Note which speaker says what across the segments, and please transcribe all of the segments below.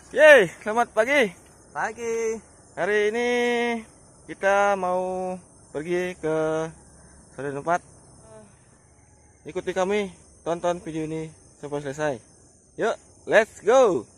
Speaker 1: Yeay, selamat pagi.
Speaker 2: Pagi.
Speaker 1: Hari ini kita mau pergi ke suatu tempat. Ikuti kami, tonton video ini sampai selesai. Yuk, let's go.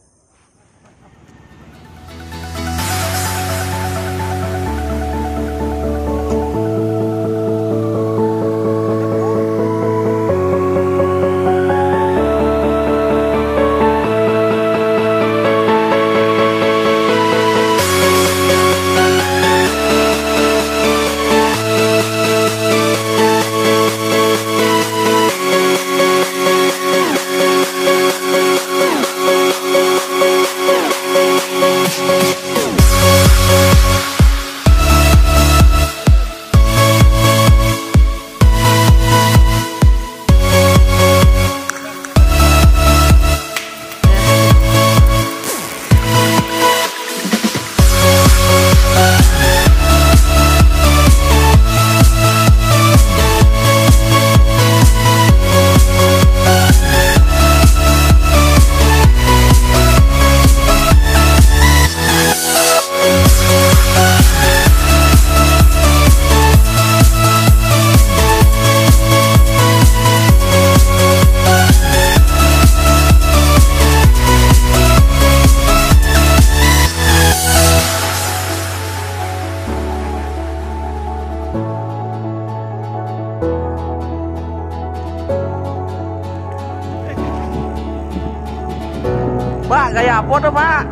Speaker 2: Pak, gaya apa tuh, Pak?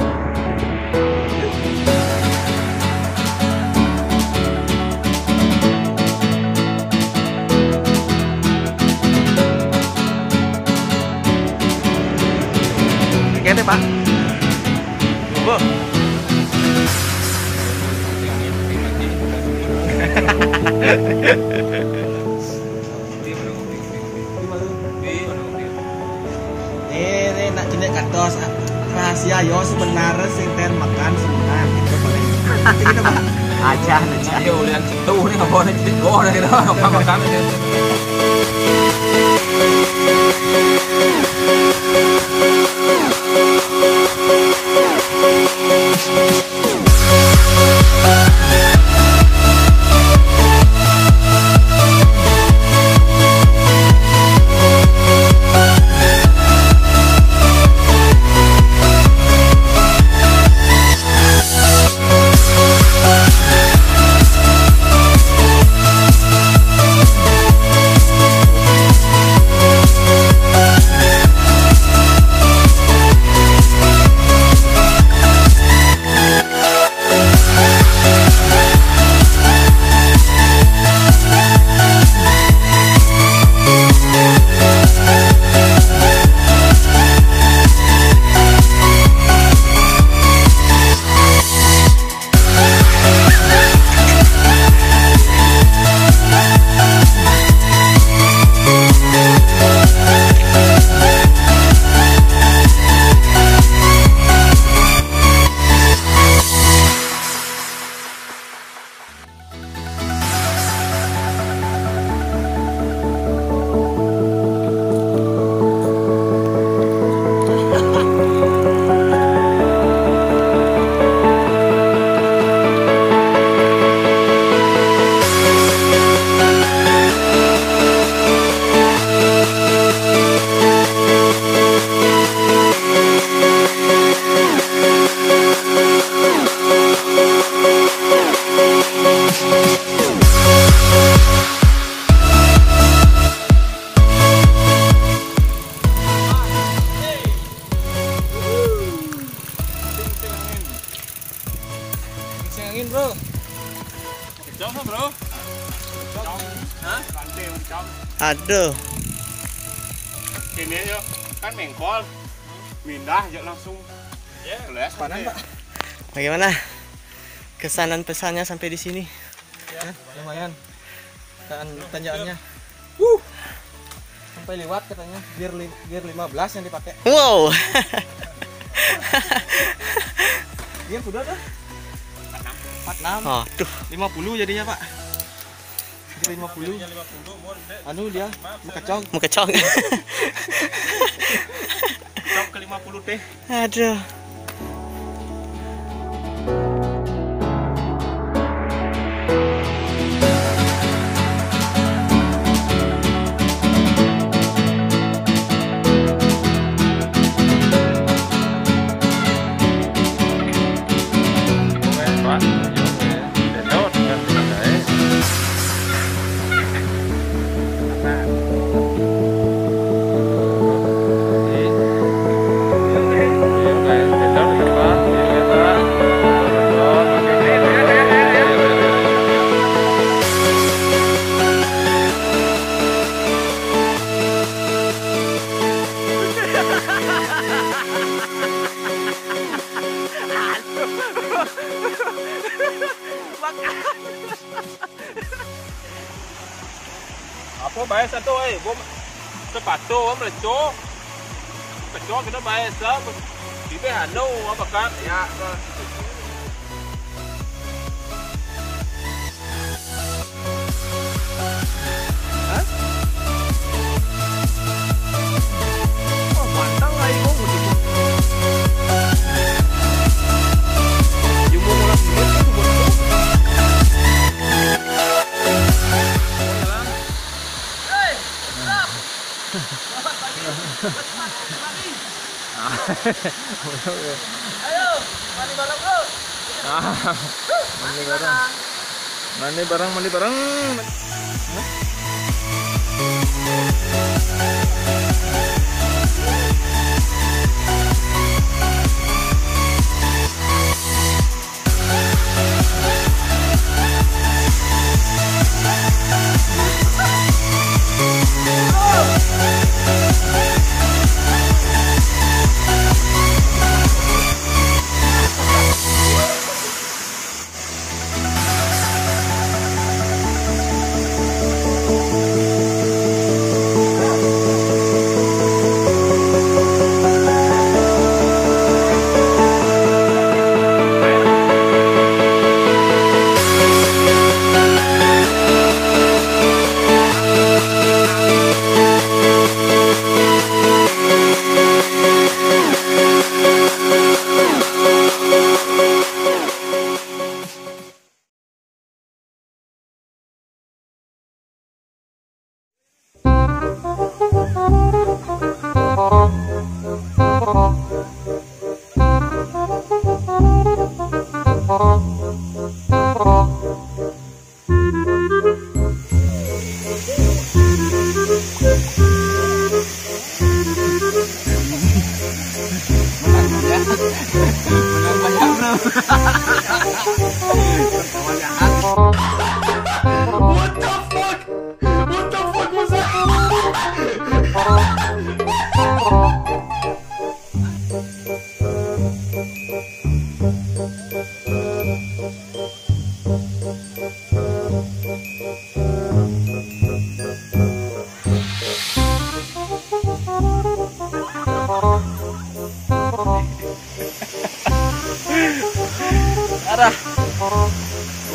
Speaker 2: Oke, Pak. Coba. Ini nak jenis kados rahasia yo sebenarnya sing ten makan sebenarnya gitu paling. Gitu Pak. Aja. Yo lihat situ nih enggak boleh jadi gor gitu. Makan aja.
Speaker 1: Angin, bro.
Speaker 3: Jom lah, bro. Jom. Hah? Bantai jom.
Speaker 1: Aduh.
Speaker 3: Ini yuk, kan mengkol. Mindah aja langsung. Ya, kelas
Speaker 2: Panan, Pak.
Speaker 1: Bagaimana kesanan pesannya sampai di sini?
Speaker 2: Ya, lumayan. Tanjakannya. Sampai lewat katanya. Gear 15 yang dipakai.
Speaker 1: Wow.
Speaker 2: Gear sudah dah. 46.
Speaker 1: Oh, tuh.
Speaker 2: 50 jadinya, Pak. Gear 50. Anu dia mekecong.
Speaker 1: Mekecong.
Speaker 3: Jom ke 50 teh.
Speaker 1: Aduh.
Speaker 3: Apa bayar satu bom sepatu melecok. Melecok kita bayar sah. Di hanu apa kan? Ya.
Speaker 2: Ayo, mandi bareng bro.
Speaker 1: Mandi bareng.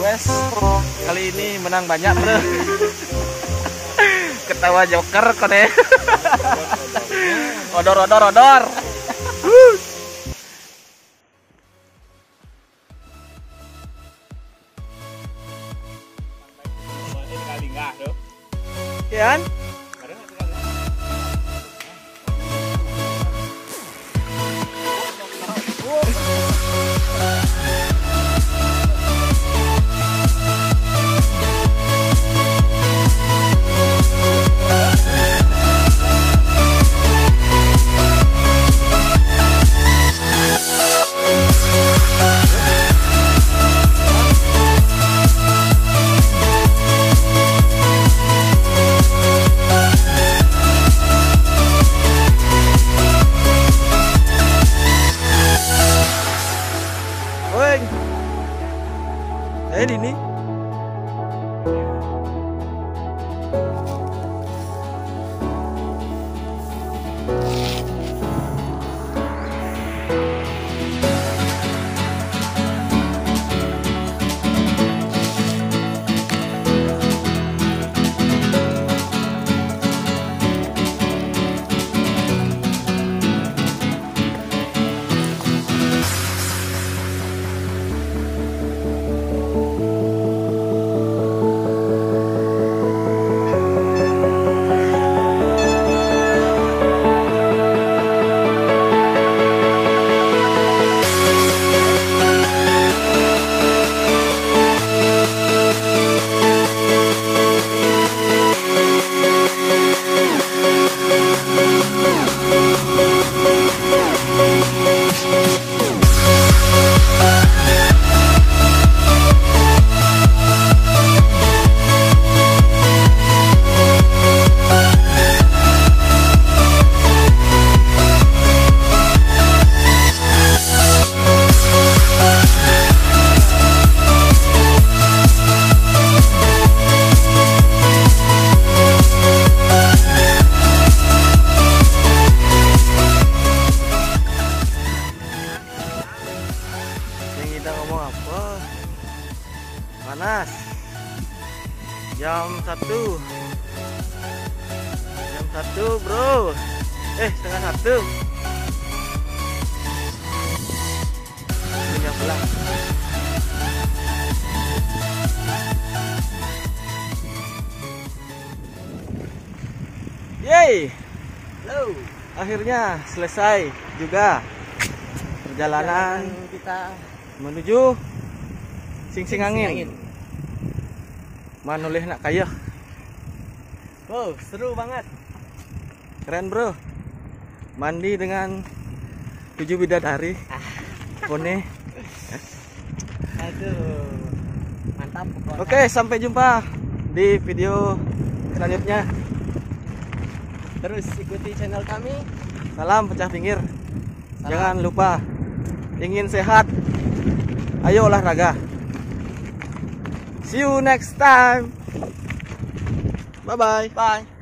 Speaker 1: Wes kali ini menang banyak bro. Ketawa joker kode. Odor. Kian? Ini panas. Jam 1 bro. Setengah 1. Ini pulang. Yeay.
Speaker 2: Halo.
Speaker 1: Akhirnya selesai juga perjalanan
Speaker 2: kita
Speaker 1: menuju Sing Angin. Manulih nak kayah.
Speaker 2: Wow, seru banget.
Speaker 1: Keren bro. Mandi dengan 7 bidadari. Kone.
Speaker 2: Aduh. Mantap pokoknya.
Speaker 1: Oke, sampai jumpa di video selanjutnya.
Speaker 2: Terus ikuti channel kami.
Speaker 1: Salam pecah pinggir. Jangan lupa, ingin sehat, ayo olahraga. See you next time. Bye bye.
Speaker 2: Bye.